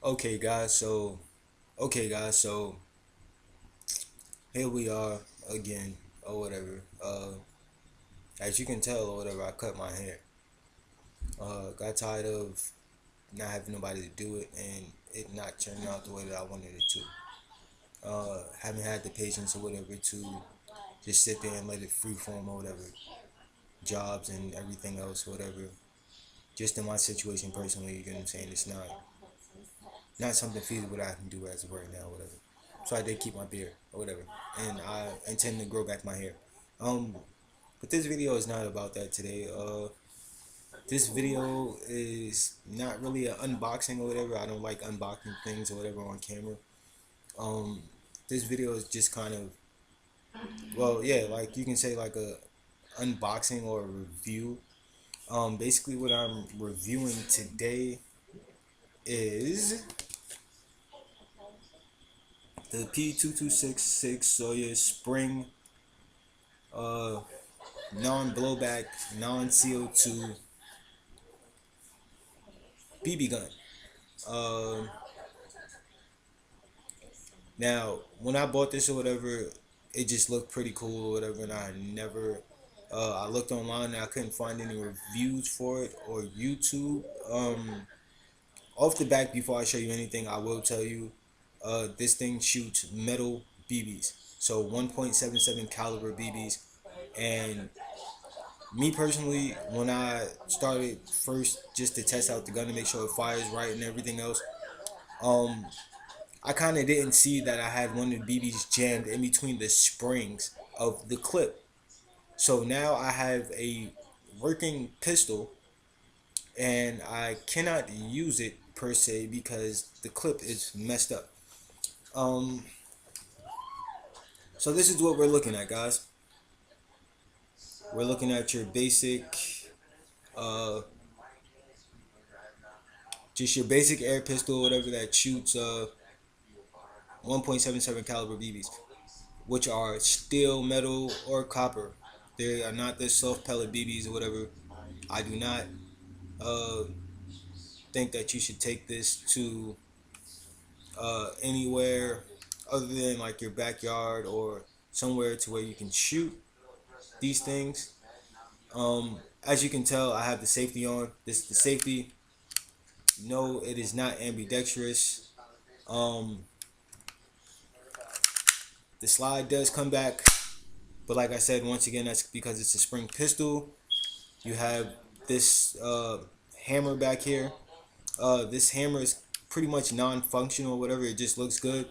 Okay, guys. So here we are again, or whatever. As you can tell, or whatever, I cut my hair. Got tired of not having nobody to do it, and it not turning out the way that I wanted it to. Haven't had the patience or whatever to just sit there and let it freeform or whatever. Jobs and everything else, whatever. Just in my situation personally, you get what I'm saying. It's not something feasible that I can do as of right now, whatever. So I did keep my beard or whatever, and I intend to grow back my hair. Um, but this video is not about that today. This video is not really an unboxing or whatever. I don't like unboxing things or whatever on camera. Um, this video is just kind of, well, yeah, like you can say like a unboxing or a review. Basically what I'm reviewing today is the P2266 Sawyer Spring uh non-blowback, non-CO2 BB gun. Uh, Now, when I bought this or whatever, it just looked pretty cool or whatever, and I looked online and I couldn't find any reviews for it or YouTube. Off the back, before I show you anything, I will tell you, this thing shoots metal BBs, so 1.77 caliber BBs, and me personally, when I started first just to test out the gun to make sure it fires right and everything else, um, I kind of didn't see that I had one of the BBs jammed in between the springs of the clip. So now I have a working pistol and I cannot use it per se because the clip is messed up. Um, so this is what we're looking at, guys. We're looking at your basic, uh, just your basic air pistol, whatever that shoots 1.77 caliber BBs, which are steel, metal, or copper. They are not the soft pellet BBs or whatever. I do not uh, think that you should take this to anywhere other than like your backyard or somewhere to where you can shoot these things. As you can tell, I have the safety on. This is the safety. No, it is not ambidextrous. Um, the slide does come back, but like I said, once again, that's because it's a spring pistol. You have this hammer back here. This hammer is pretty much non-functional, whatever. It just looks good.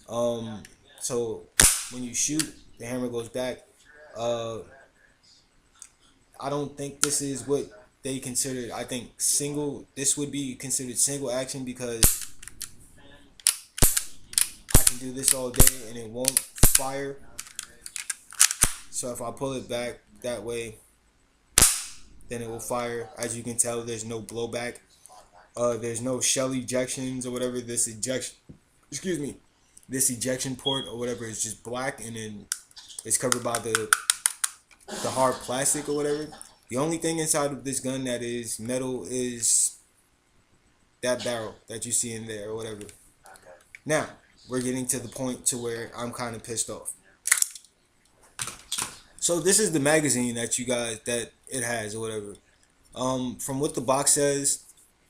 Um, so when you shoot, the hammer goes back. Uh, I don't think this is what they consider. I think single. This would be considered single action because I can do this all day and it won't fire. So if I pull it back that way, then it will fire. As you can tell, there's no blowback. There's no shell ejections or whatever. Excuse me, this ejection port or whatever is just black, and then it's covered by the hard plastic or whatever. The only thing inside of this gun that is metal is that barrel that you see in there or whatever. Now we're getting to the point to where I'm kind of pissed off. So this is the magazine that it has or whatever. From what the box says,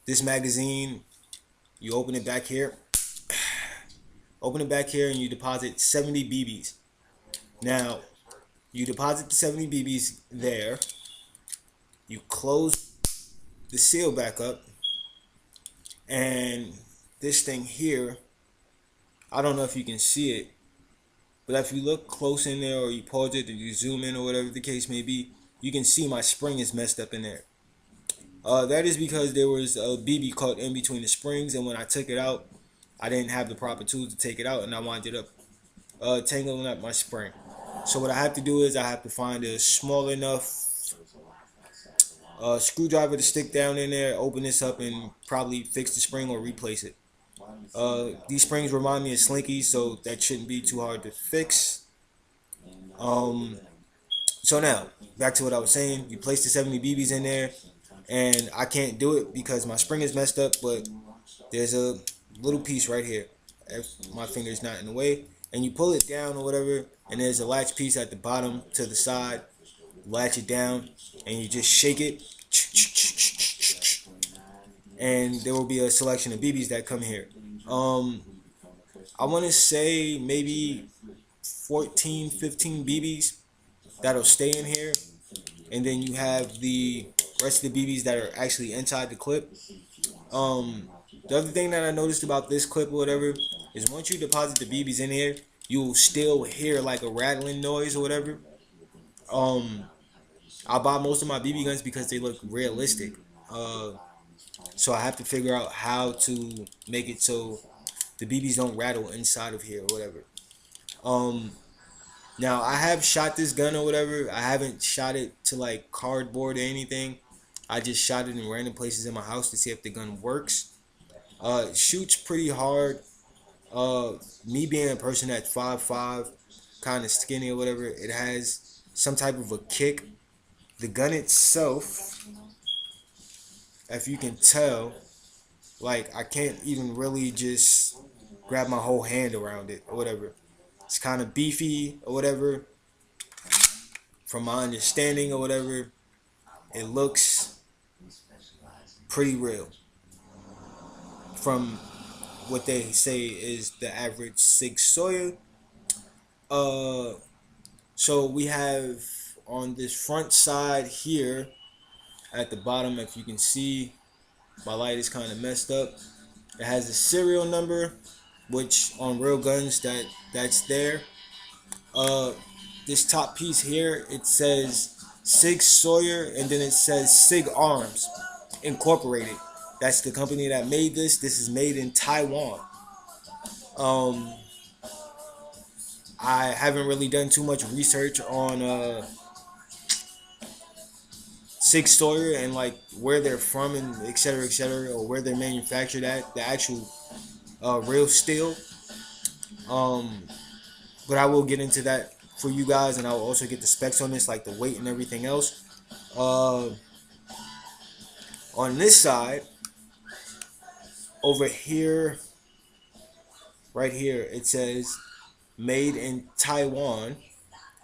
this magazine, you open it back here. Open it back here and you deposit 70 BBs. Now, you deposit the 70 BBs there. You close the seal back up. And this thing here, I don't know if you can see it, but if you look close in there or you pause it or you zoom in or whatever the case may be, you can see my spring is messed up in there. That is because there was a BB caught in between the springs, and when I took it out, I didn't have the proper tools to take it out, and I wound up tangling up my spring. So what I have to do is I have to find a small enough screwdriver to stick down in there, open this up, and probably fix the spring or replace it. These springs remind me of Slinky, so that shouldn't be too hard to fix. So now, back to what I was saying. You place the 70 BBs in there, and I can't do it because my spring is messed up, but there's a little piece right here, if my finger's not in the way, and you pull it down or whatever, and there's a latch piece at the bottom to the side. Latch it down, and you just shake it, and there will be a selection of BBs that come here. I want to say maybe 14, 15 BBs that'll stay in here, and then you have the rest of the BBs that are actually inside the clip. The other thing that I noticed about this clip or whatever is once you deposit the BBs in here, you'll still hear like a rattling noise or whatever. I buy most of my BB guns because they look realistic. So I have to figure out how to make it so the BBs don't rattle inside of here or whatever. Now I have shot this gun or whatever. I haven't shot it to like cardboard or anything. I just shot it in random places in my house to see if the gun works. It shoots pretty hard. Me being a person that's 5'5", kind of skinny or whatever, it has some type of a kick. The gun itself, if you can tell, like I can't even really just grab my whole hand around it or whatever. It's kind of beefy or whatever. From my understanding or whatever, it looks pretty real. From what they say is the average Sig Sauer. So we have on this front side here at the bottom, if you can see, my light is kind of messed up. It has a serial number, which on real guns that's there. This top piece here, it says Sig Sauer, and then it says Sig Arms Incorporated. That's the company that made this. This is made in Taiwan. I haven't really done too much research on Sig Sauer and like where they're from and etc., or where they're manufactured at, the actual real steel. But I will get into that for you guys, and I will also get the specs on this, like the weight and everything else. On this side, over here, right here, it says made in Taiwan,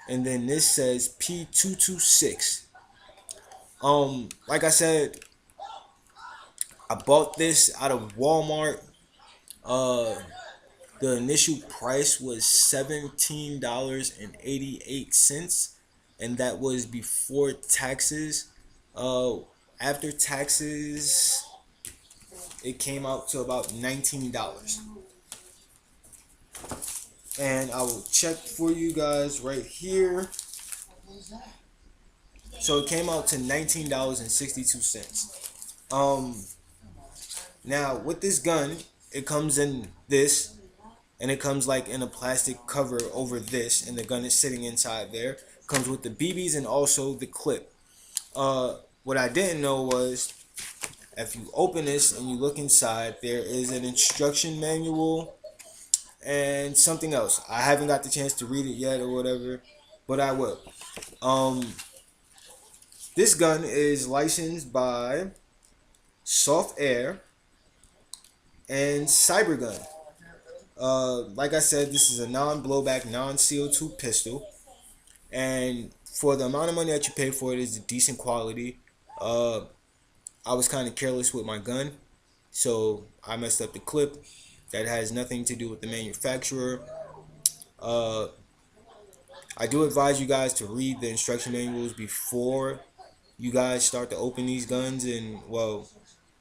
and then this says P226. Like I said, I bought this out of Walmart. The initial price was $17.88, and that was before taxes. After taxes, it came out to about $19. And I will check for you guys right here. So it came out to $19.62. Now with this gun, it comes in this, and it comes like in a plastic cover over this, and the gun is sitting inside there. It comes with the BBs and also the clip. What I didn't know was, if you open this and you look inside, there is an instruction manual and something else. I haven't got the chance to read it yet or whatever, but I will. This gun is licensed by Soft Air and Cybergun. Like I said, this is a non-blowback, non-CO2 pistol, and for the amount of money that you pay for it, is decent quality. I was kind of careless with my gun, so I messed up the clip. That has nothing to do with the manufacturer. I do advise you guys to read the instruction manuals before you guys start to open these guns, and well,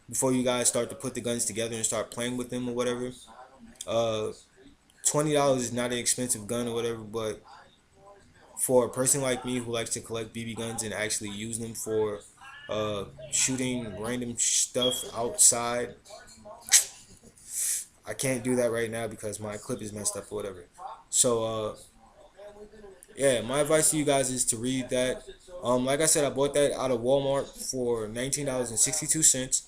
before you guys start to put the guns together and start playing with them or whatever. $20 is not an expensive gun or whatever, but for a person like me who likes to collect BB guns and actually use them for shooting random stuff outside, I can't do that right now because my clip is messed up or whatever. So yeah, my advice to you guys is to read that. Like I said, I bought that out of Walmart for $19.62.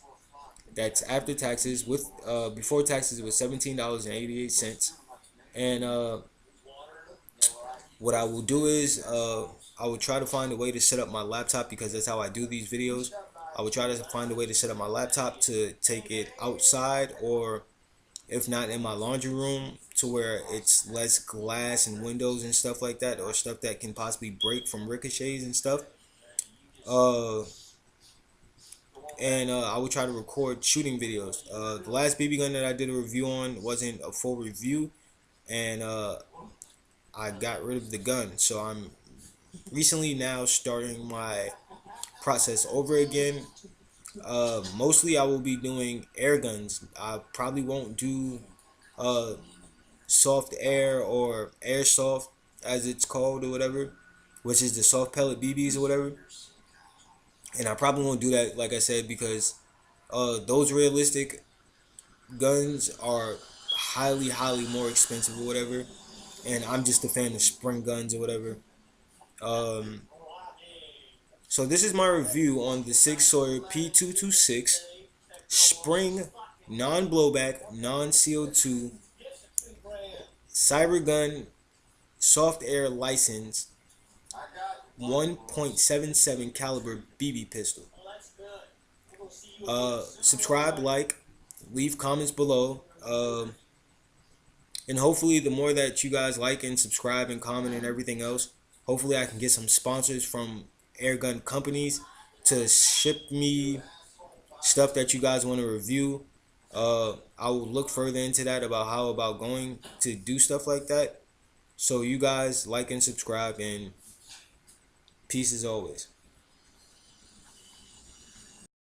That's after taxes. With before taxes, it was $17.88. And what I will do is I will try to find a way to set up my laptop, because that's how I do these videos. I will try to find a way to set up my laptop to take it outside, or if not in my laundry room, to where it's less glass and windows and stuff like that, or stuff that can possibly break from ricochets and stuff. Uh, and I would try to record shooting videos. The last BB gun that I did a review on wasn't a full review, and I got rid of the gun. So I'm recently now starting my process over again. Mostly I will be doing air guns. I probably won't do uh, soft air or airsoft as it's called or whatever, which is the soft pellet BBs or whatever. And I probably won't do that, like I said, because those realistic guns are highly more expensive or whatever. And I'm just a fan of spring guns or whatever. Um, so this is my review on the Sig Sauer P226 spring non-blowback, non-CO2 Cybergun soft air license 1.77 caliber BB pistol. Subscribe, like, leave comments below. And hopefully, the more that you guys like and subscribe and comment and everything else, hopefully, I can get some sponsors from airgun companies to ship me stuff that you guys want to review. I will look further into that about how about going to do stuff like that. So you guys like and subscribe, and peace as always.